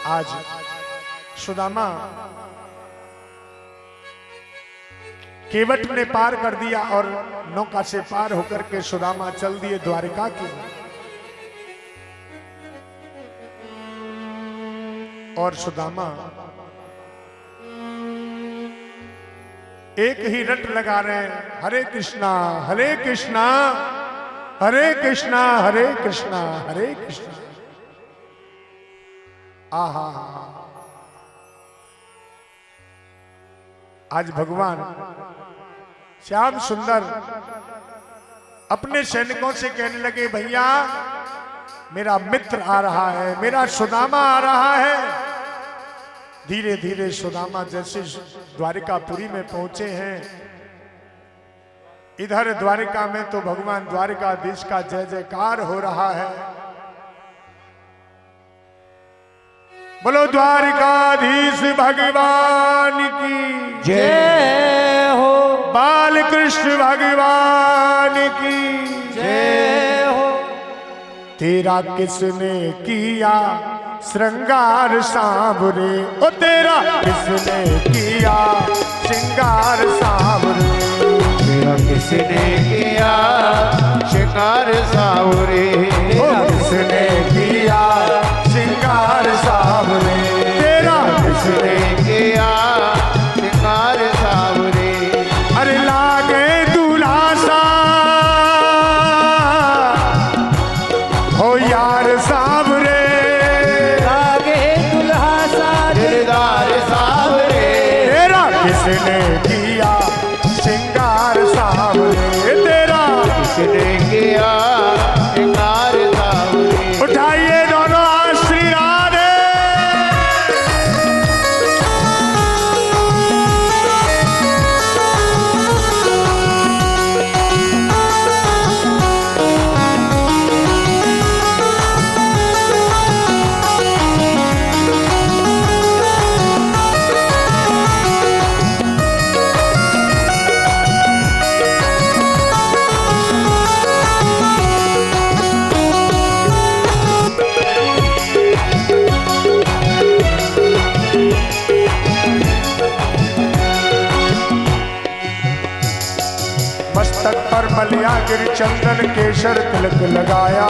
आज सुदामा केवट ने पार कर दिया और नौका से पार होकर के सुदामा चल दिए द्वारिका की। और सुदामा एक ही रट लगा रहे हैं, हरे कृष्णा हरे कृष्णा हरे कृष्णा हरे कृष्णा हरे कृष्णा। आहा, आज भगवान श्याम सुंदर अपने सैनिकों से कहने लगे, भैया मेरा मित्र आ रहा है, मेरा सुदामा आ रहा है। धीरे धीरे सुदामा जैसे द्वारिकापुरी में पहुंचे हैं, इधर द्वारिका में तो भगवान द्वारिकाधीश का जय जयकार हो रहा है। बोलो द्वारिकाधीश भगवान की जय हो, बाल कृष्ण भगवान की जय हो। तेरा किसने किया श्रृंगार सांवरे, ओ तेरा किसने किया श्रृंगार सांवरे, तेरा किसने किया श्रृंगार सांवरे, ओ किसने किया श्रृंगार सांवरे, तेरा किसने किया श्रृंगार सांवरे। अरे लागे दूल्हा सा हो यार सांवरे, किसने किया श्रृंगार सांवरे, तेरा किसने किया श्रृंगार सांवरे। उठाइए दोनों हाथ श्री राधे। मस्तक पर मलिया गिर चंदन केसर तिलक लगाया,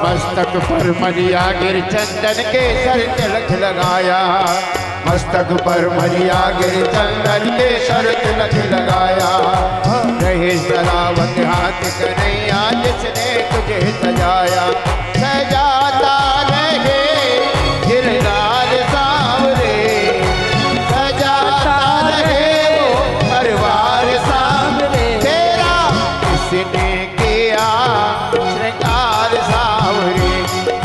मस्तक पर मलिया गिर चंदन केसर तिलक लगाया, मस्तक पर मलिया गिर चंदन केसर तिलक लगाया। रहे सलावत हाथ कन्हैया जिसने तुझे सजाया, सजाता रहे गिरधार सांवरे, सजाता रहे परिवार सांवरे। तेरा किसने किया श्रृंगार सांवरे,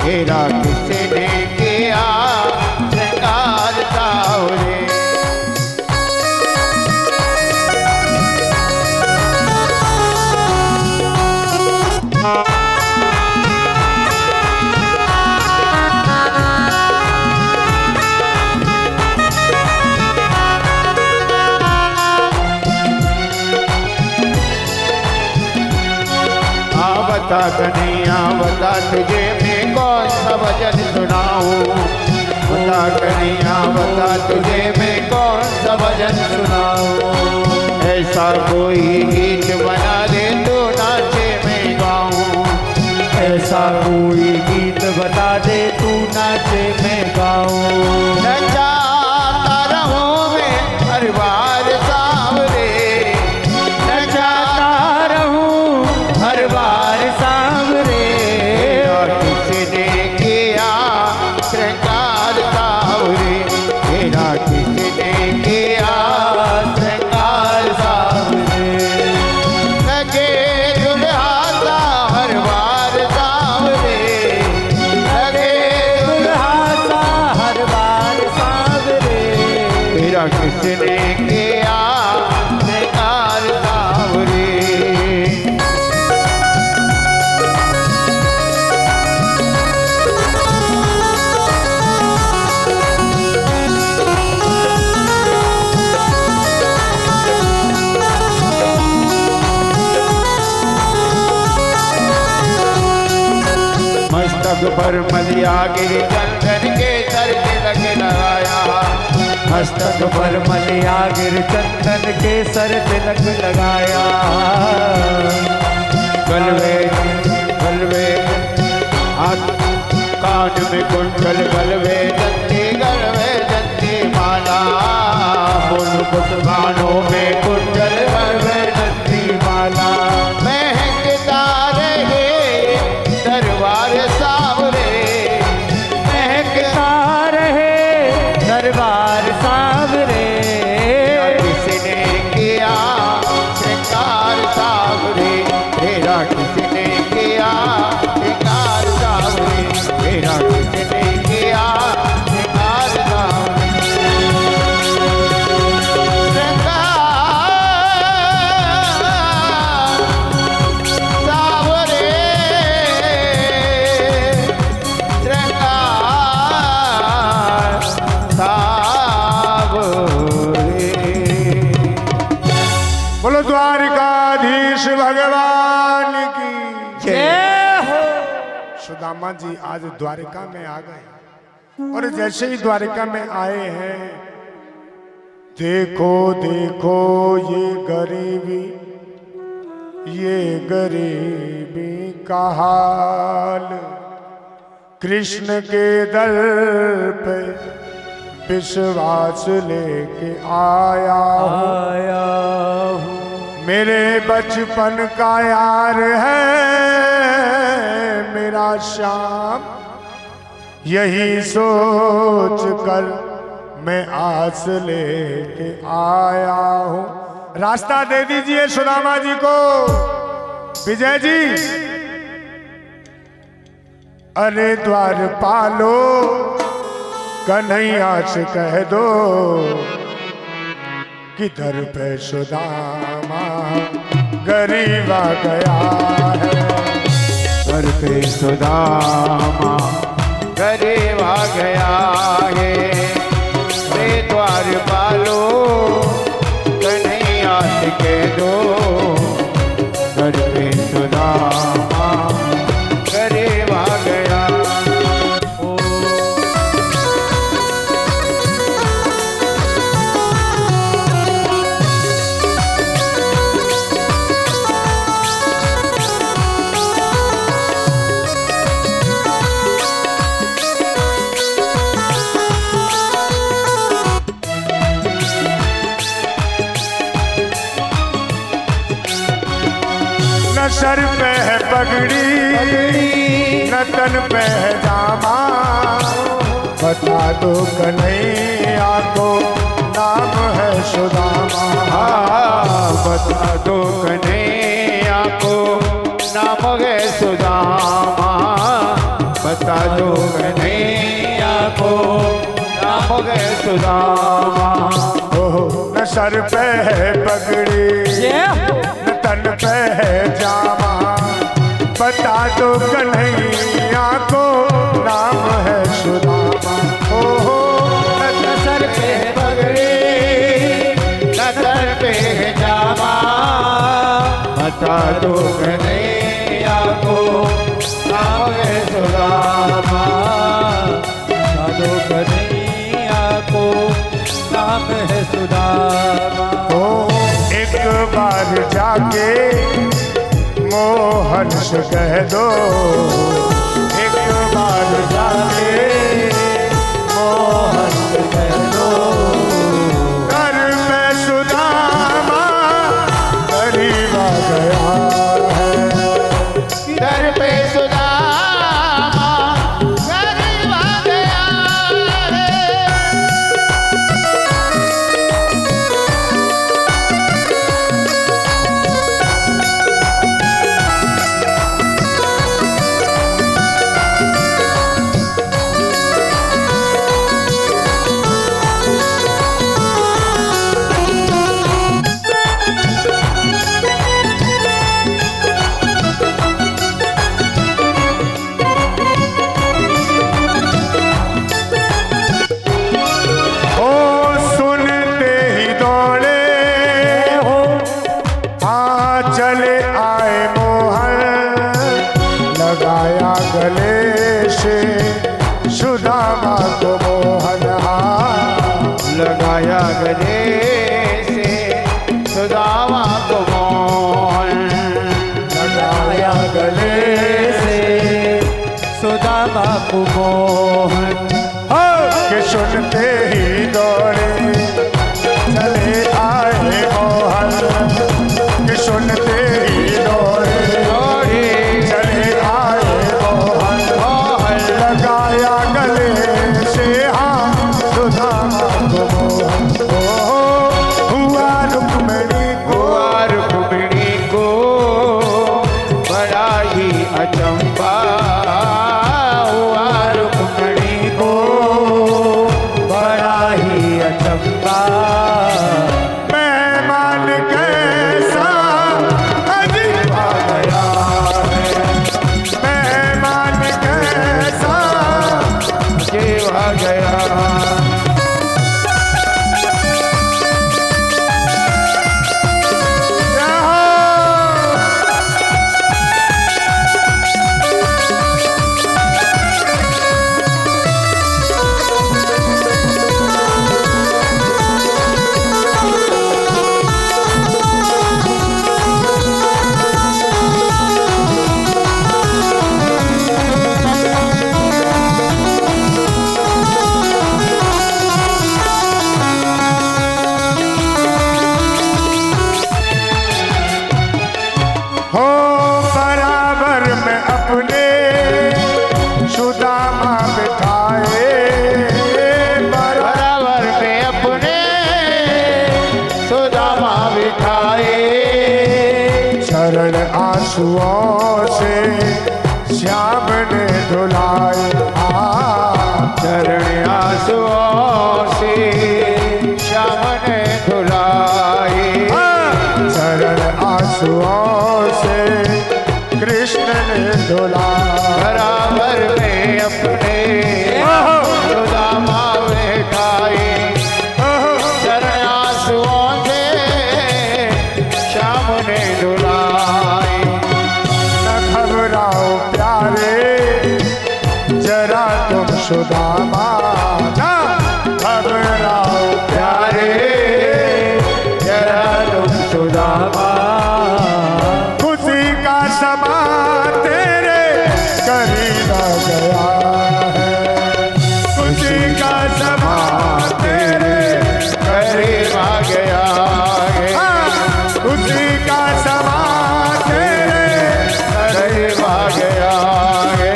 तेरा किसने किया श्रृंगार सांवरे। बता कन्हैया बता तुझे मैं कौन सा भजन सुनाऊं, बता कन्हैया बता तुझे मैं कौन सा भजन सुनाऊं। ऐसा कोई गीत बना दे तो नाचे मैं गाऊं, ऐसा कोई गीत बता दे तू नाचे मैं गाऊं। नचाता रहूं मैं हर बार सांवरे, नचाता रहूं हर बार सांवरे। किसने किया श्रृंगार सांवरे, तेरा किसने किया श्रृंगार सांवरे। लगे दुल्हा सा हर बार सांवरे, लगे दुल्हा सा हर बार सांवरे। तेरा किसने किया श्रृंगार सांवरे। मस्तक पर मलिया गिर चंदन के सर तिलक मस्तक पर मलिया गिर चंदन के सर तिलक लगाया। गलवे गलवे हाथ कान में कुंडल गलवे जंती माला। मुकुट बाणों में कुंडल गलवे जंती माला। महकता रहे दरबार सावरे, महकता रहे दरबार सावरे। किसने किया श्रृंगार सावरे, तेरा किसने किया श्रृंगार सावरे, तेरा किसने किया श्रृंगार सावरे। बोलो द्वारिकाधीश भगवान की जय हो। सुदामा जी आज द्वारिका में आ गए और जैसे ही द्वारिका में आए हैं, देखो देखो ये गरीबी का हाल। कृष्ण के दर पे विश्वास लेके आया हूँ। मेरे बचपन का यार है मेरा श्याम, यही सोच कर मैं आस लेके आया हूँ। रास्ता दे दीजिए सुदामा जी को। विजय जी, अरे द्वारपालो कन्हैया से कह दो कि दर पे सुदामा गरीब आ गया है। दर पे सुदामा गरीब आ गया है। रे द्वारपालो कन्हैया से कह दो, दर पे सुदामा गरीब आ गया। न सर पे है पगड़ी न तन पे है जामा, बता दो कन्हैया को नाम है सुदामा। बता दो कन्हैया को नाम है सुदामा। बता दो कन्हैया को नाम है सुदामा। न सर पे है पगड़ी न तन पे है जामा, बता दो कन्हैया को नाम है सुदामा। न सर पे है पगड़ी न तन पे है जामा, बता दो कन्हैया को नाम है सुदामा। बता दो कन्हैया को नाम है सुदामा। एक बार जाके मोहन से कह दो, एक बार जाके मोहन से कह दो, घर में सुदामा गरीब आ गया है। दर पे सुदामा गरीब आ गया है। सुनते ही दौड़े चले आए मोहन कि सुनते ही दौड़े चले आए मोहन लगाया गले से हाथ सुदामा को हुआ रुक्मिणी को बड़ा ही अचंबा हुआ रुक्मिणी को बड़ा ही अचंबा मेहमान कैसा अजीब आ गया है मेहमान कैसा अजीब आ गया हो बराबर में अपने सुदामा बिठाए बराबर में अपने सुदामा बिठाए चरण आंसुओं से श्याम ने धुलाए चरण आंसुओं से श्याम ने धुलाए चरण आंसुओं से कृष्ण ने धुलाए बराबर में अपने सुदामा बिठाए चरण आंसुओं से श्याम ने धुलाए न घबराओ प्यारे जरा तुम सुदामा ना घबराओ प्यारे जरा तुम सुदामा खुशी का समा तेरे करीब आ गया है खुशी का समा तेरे करीब आ गया है खुशी का समा तेरे करीब आ गया है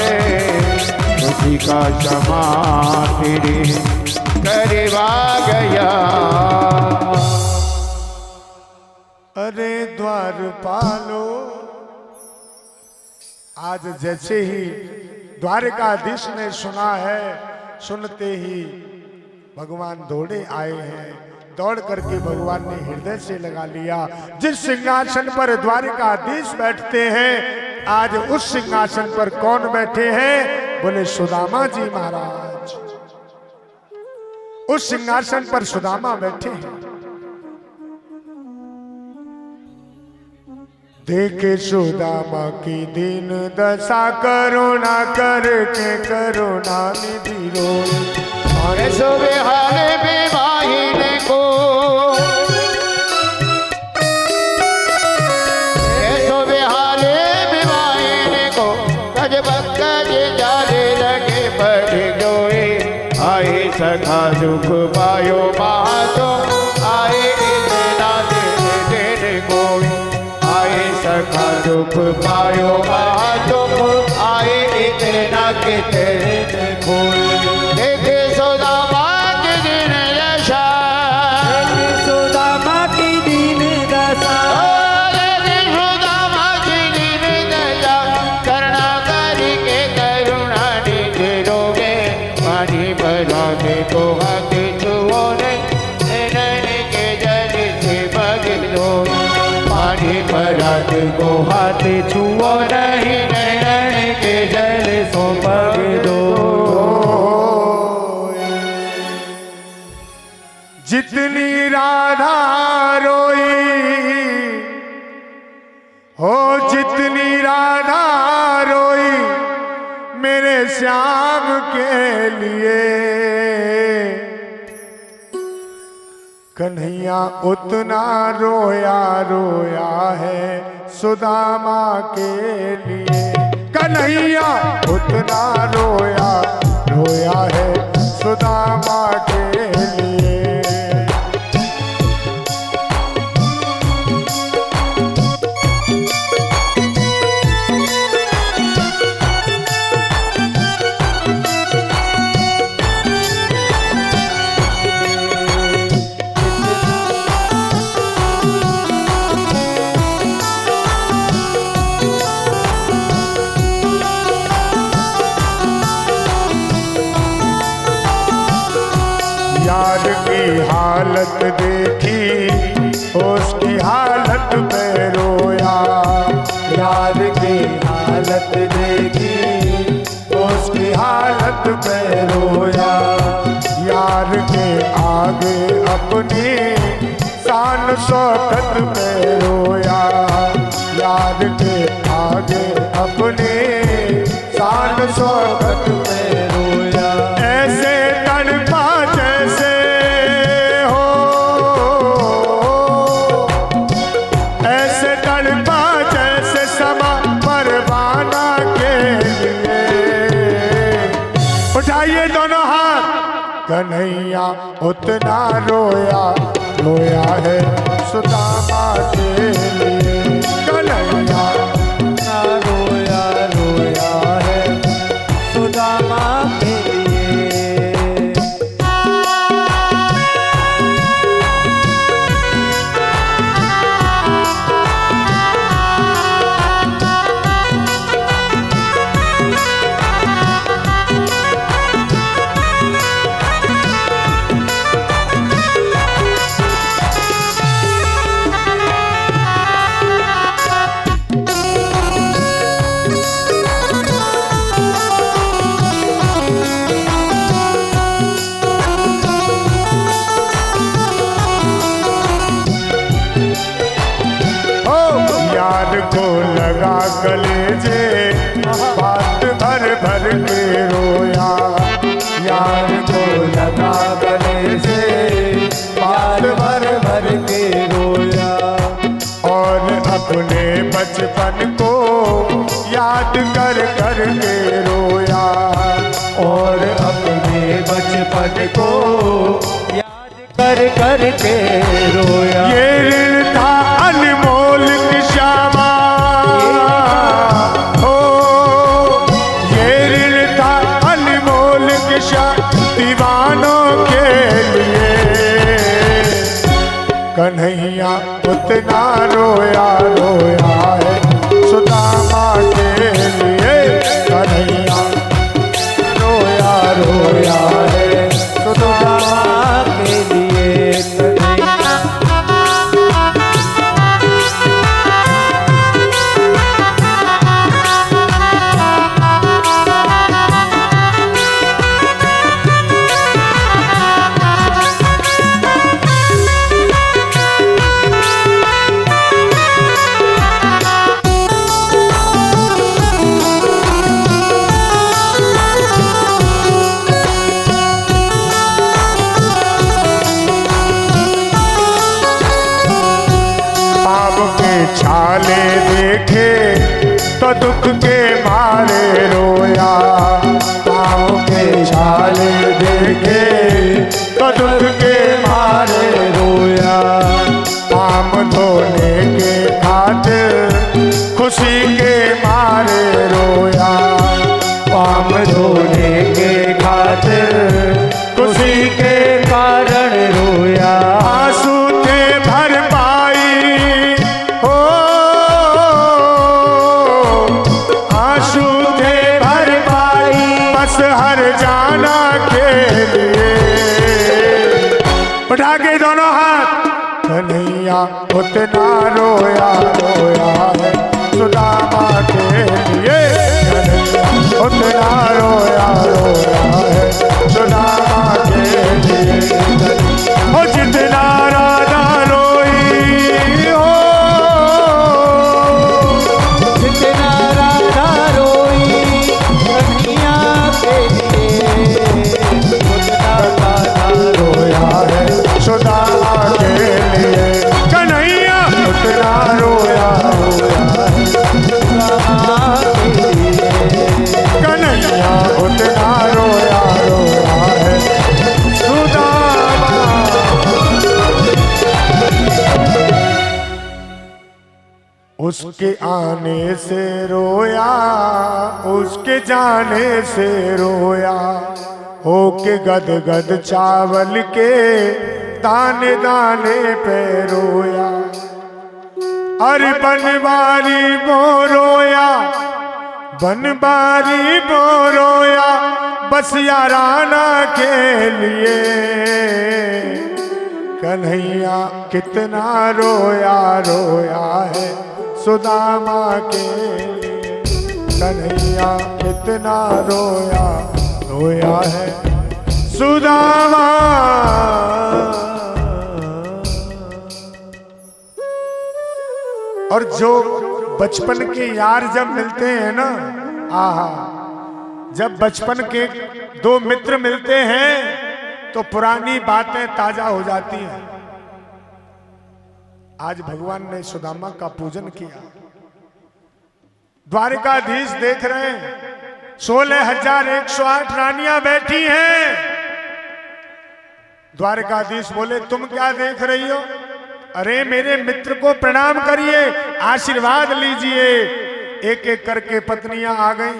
खुशी का क्षमा तेरे करीब आ गया अरे द्वारपालो आज जैसे ही द्वारकाधीश ने सुना है सुनते ही भगवान दौड़े आए हैं दौड़ करके भगवान ने हृदय से लगा लिया जिस सिंहासन पर द्वारकाधीश बैठते हैं आज उस सिंहासन पर कौन बैठे हैं बोले सुदामा जी महाराज उस सिंहासन पर सुदामा बैठे हैं देखे सुदामा की दीन दशा करुणा करके करुणा निधि रोए सो बेहाले बेवाहिन को सो बेहाले बेवाहिन को गज बकज जाले लगे पड़ जोए आए सखा दुख पायो महातो आए इतना दिन कोई आए सखा दुख पायो महातो आए इतना कितने कोई देखे सुदामा की दिन दशा सुदामा की दीन दशा देखे सुदामा की दिन दशा करुणा करके करुणा निधि रोगे पानी भरा के को हाथ छुओ नैन के जल से बग लो पानी भरा के को हाथ छुओ नहीं नैन के जल सो बग दो जितनी राधा रोई हो जितनी राधा रोई मेरे श्याम के लिए कन्हैया उतना रोया रोया है सुदामा के लिए कन्हैया उतना रोया रोया है सुदामा यार की हालत देखी उसकी हालत पे रोया। यार की हालत देखी उसकी हालत पे रोया। यार के आगे अपनी शान शौकत पे रोया। यार के आगे अपनी शान शौकत पे रोया। ऐसे तड़पा जैसे हो, ऐसे तड़पा जैसे समा परवाना के लिए। उठाइए दोनों हाथ। कन्हैया उतना रोया, रोया है सुदामा के लिए। कन्हैया ना रोया, रोया है सुदामा के लिए। यार को लगा कलेजे बात भर भर के रोया। यार को लगा कलेजे बात भर भर के रोया। और अपने बचपन को याद कर कर के रोया। और अपने बचपन को याद कर कर के रोया। ये ऋण था अनमोल की श्यामा हो, ये ऋण था अनमोल की श्यामा दीवानों के लिए। कन्हैया उतना रोया, रोया है सुदामा के लिए। कन्हैया रोया, रोया है सुदामा के लिए। कन्हैया छाले देखे तो दुख के मारे रोया। पाँव के छाले देखे तो दुख के मारे रोया। पाम धोने के खातिर खुशी के मारे रोया। पाम धोने के खातिर खुशी के कारण रोया। आंसू थे भर पाई हो, आंसू थे भर पाई बस हर जाना के लिए। उठा के दोनों हाथ। कन्हैया उतना रोया, रोया है सुदामा के लिए। कन्हैया उतना रोया, रोया है सुदामा के लिए। ओ जितना राधा रोई हो, जितना राधा रोई कन्हैया के लिए। उतना राधा रोया है सुदामा के लिए। कन्हैया उतना रोया, रोया है सुदामा के लिए। कन्हैया उतना रोया, रोया है सुदामा। उसके आने से रोया, उसके जाने से रोया। होके गद गद चावल के दाने दाने पे रोया। अरे बनवारी वो रोया, बनवारी वो रोया बस याराना के लिए। कन्हैया कितना रोया रोया है सुदामा के लिए। कन्हैया कितना रोया रोया है सुदामा। और जो बचपन के यार जब मिलते हैं ना, आहा, जब बचपन के दो मित्र मिलते हैं तो पुरानी बातें ताजा हो जाती हैं। आज भगवान ने सुदामा का पूजन किया। द्वारिकाधीश देख रहे हैं 16,108 रानियां बैठी हैं। द्वारिकाधीश बोले तुम क्या देख रही हो? अरे मेरे मित्र को प्रणाम करिए, आशीर्वाद लीजिए। एक एक करके पत्नियां आ गई।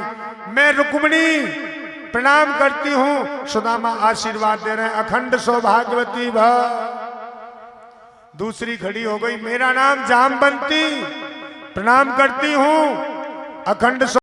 मैं रुक्मिणी प्रणाम करती हूं। सुदामा आशीर्वाद दे रहे हैं, अखंड सौभाग्यवती भव। दूसरी खड़ी हो गई, मेरा नाम जामवंती, प्रणाम करती हूं, अखंड